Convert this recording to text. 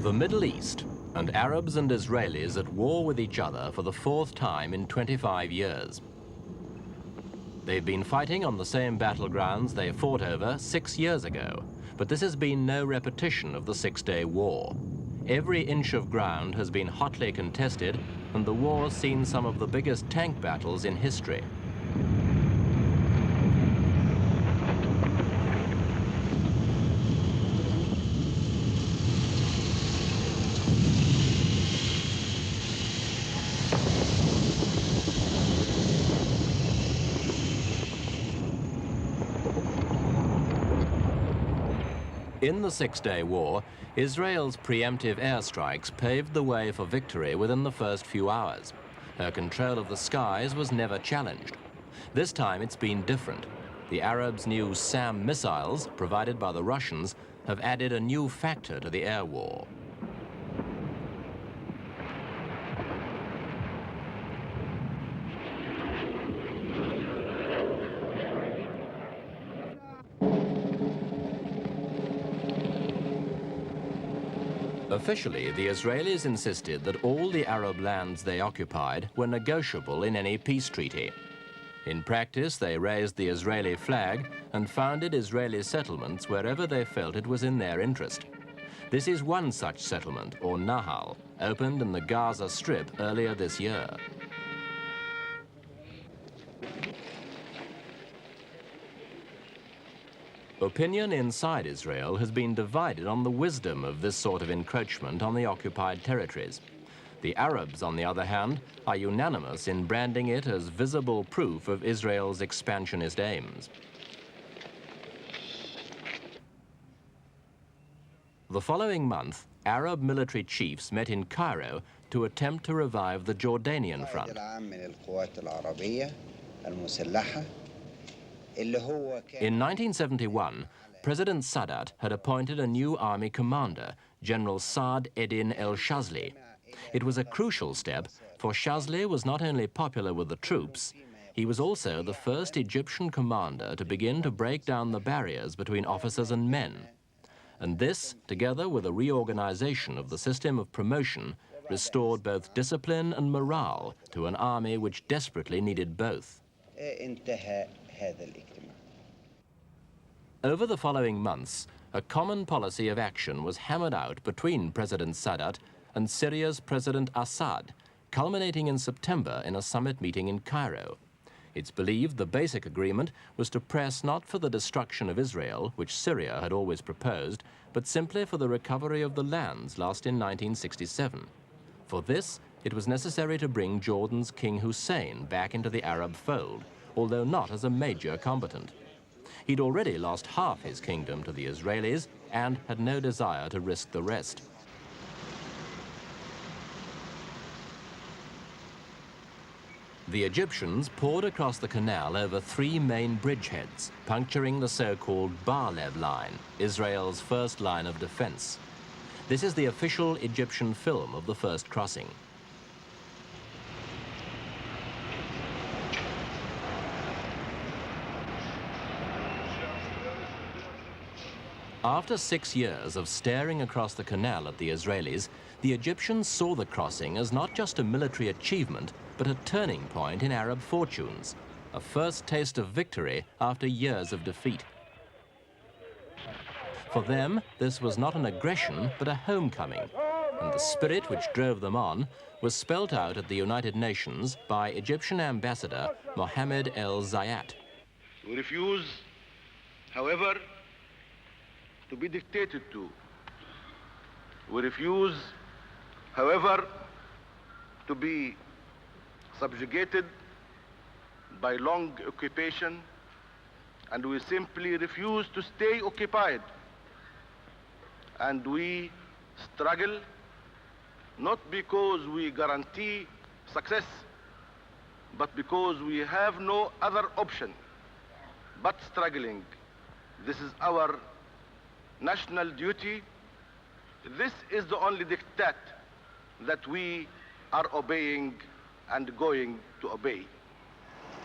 The Middle East, and Arabs and Israelis at war with each other for the fourth time in 25 years. They've been fighting on the same battlegrounds they fought over 6 years ago, but this has been no repetition of the Six-Day War. Every inch of ground has been hotly contested, and the war's seen some of the biggest tank battles in history. In the Six-Day War, Israel's preemptive airstrikes paved the way for victory within the first few hours. Her control of the skies was never challenged. This time it's been different. The Arabs' new SAM missiles, provided by the Russians, have added a new factor to the air war. Officially, the Israelis insisted that all the Arab lands they occupied were negotiable in any peace treaty. In practice, they raised the Israeli flag and founded Israeli settlements wherever they felt it was in their interest. This is one such settlement, or Nahal, opened in the Gaza Strip earlier this year. Opinion inside Israel has been divided on the wisdom of this sort of encroachment on the occupied territories. The Arabs, on the other hand, are unanimous in branding it as visible proof of Israel's expansionist aims. The following month, Arab military chiefs met in Cairo to attempt to revive the Jordanian front. In 1971, President Sadat had appointed a new army commander, General Saad Eddin el-Shazli. It was a crucial step, for Shazli was not only popular with the troops, he was also the first Egyptian commander to begin to break down the barriers between officers and men. And this, together with a reorganization of the system of promotion, restored both discipline and morale to an army which desperately needed both. Over the following months, a common policy of action was hammered out between President Sadat and Syria's President Assad, culminating in September in a summit meeting in Cairo. It's believed the basic agreement was to press not for the destruction of Israel, which Syria had always proposed, but simply for the recovery of the lands lost in 1967. For this, it was necessary to bring Jordan's King Hussein back into the Arab fold, although not as a major combatant. He'd already lost half his kingdom to the Israelis and had no desire to risk the rest. The Egyptians poured across the canal over 3 main bridgeheads, puncturing the so-called Bar-Lev line, Israel's first line of defense. This is the official Egyptian film of the first crossing. After 6 years of staring across the canal at the Israelis, the Egyptians saw the crossing as not just a military achievement, but a turning point in Arab fortunes, a first taste of victory after years of defeat. For them, this was not an aggression, but a homecoming, and the spirit which drove them on was spelt out at the United Nations by Egyptian Ambassador Mohammed El-Zayat. We refuse, however, to be dictated to. We refuse, however, to be subjugated by long occupation, and we simply refuse to stay occupied. And we struggle not because we guarantee success, but because we have no other option but struggling. This is our national duty. This is the only diktat that we are obeying and going to obey.